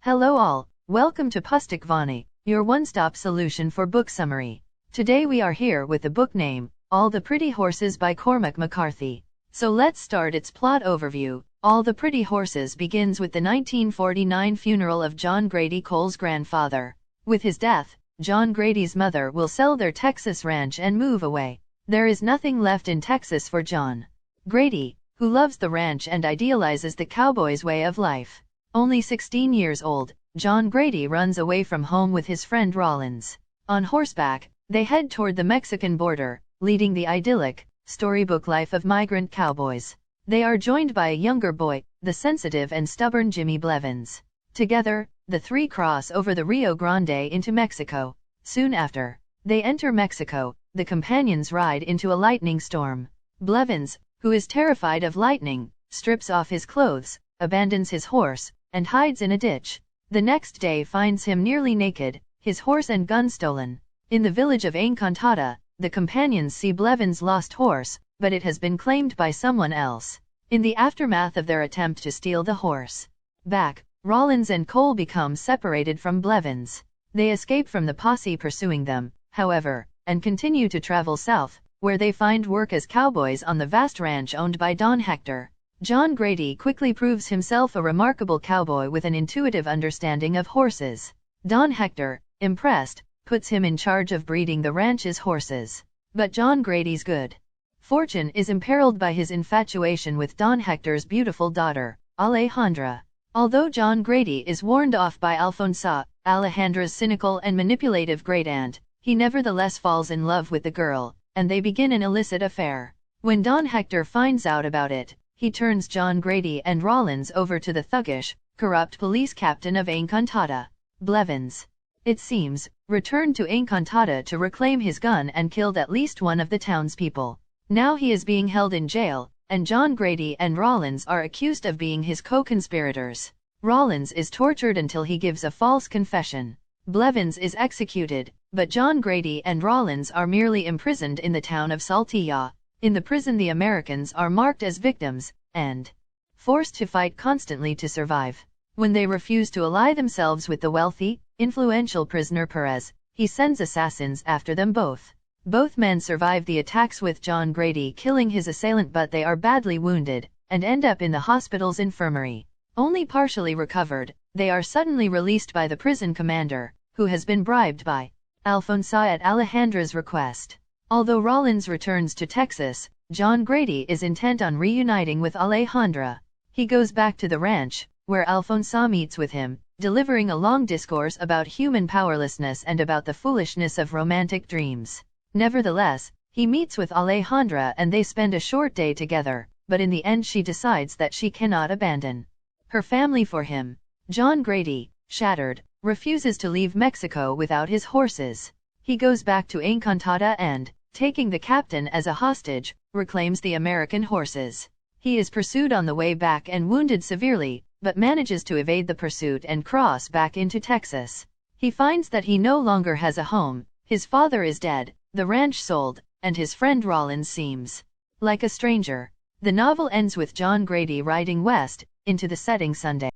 Hello all, welcome to PustakVani, your one-stop solution for book summary. Today we are here with the book name, All the Pretty Horses by Cormac McCarthy. So let's start its plot overview. All the Pretty Horses begins with the 1949 funeral of John Grady Cole's grandfather. With his death, John Grady's mother will sell their Texas ranch and move away. There is nothing left in Texas for John Grady, who loves the ranch and idealizes the Cowboys Way of Life. Only 16 years old, John Grady runs away from home with his friend Rollins. On horseback, they head toward the Mexican border, leading the idyllic, storybook life of migrant cowboys. They are joined by a younger boy, the sensitive and stubborn Jimmy Blevins. Together, the three cross over the Rio Grande into Mexico. Soon after they enter Mexico, the companions ride into a lightning storm. Blevins, who is terrified of lightning, strips off his clothes, abandons his horse, and hides in a ditch. The next day finds him nearly naked, his horse and gun stolen. In the village of Encantada, the companions see Blevins' lost horse, but it has been claimed by someone else. In the aftermath of their attempt to steal the horse back, Rollins and Cole become separated from Blevins. They escape from the posse pursuing them, however, and continue to travel south, where they find work as cowboys on the vast ranch owned by Don Hector. John Grady quickly proves himself a remarkable cowboy with an intuitive understanding of horses. Don Hector, impressed, puts him in charge of breeding the ranch's horses. But John Grady's good fortune is imperiled by his infatuation with Don Hector's beautiful daughter, Alejandra. Although John Grady is warned off by Alfonso, Alejandra's cynical and manipulative great-aunt, he nevertheless falls in love with the girl, and they begin an illicit affair. When Don Hector finds out about it, he turns John Grady and Rollins over to the thuggish, corrupt police captain of Encantada. Blevins, it seems, returned to Encantada to reclaim his gun and killed at least one of the townspeople. Now he is being held in jail, and John Grady and Rollins are accused of being his co-conspirators. Rollins is tortured until he gives a false confession. Blevins is executed, but John Grady and Rollins are merely imprisoned in the town of Saltillo. In the prison the Americans are marked as victims, and forced to fight constantly to survive. When they refuse to ally themselves with the wealthy, influential prisoner Perez, he sends assassins after them both. Both men survive the attacks with John Grady killing his assailant, but they are badly wounded, and end up in the hospital's infirmary. Only partially recovered, they are suddenly released by the prison commander, who has been bribed by Alfonso at Alejandra's request. Although Rollins returns to Texas, John Grady is intent on reuniting with Alejandra. He goes back to the ranch, where Alfonso meets with him, delivering a long discourse about human powerlessness and about the foolishness of romantic dreams. Nevertheless, he meets with Alejandra and they spend a short day together, but in the end she decides that she cannot abandon her family for him. John Grady, shattered, refuses to leave Mexico without his horses. He goes back to Encantada and, taking the captain as a hostage, reclaims the American horses. He is pursued on the way back and wounded severely, but manages to evade the pursuit and cross back into Texas. He finds that he no longer has a home, his father is dead, the ranch sold, and his friend Rollins seems like a stranger. The novel ends with John Grady riding west, into the setting Sunday.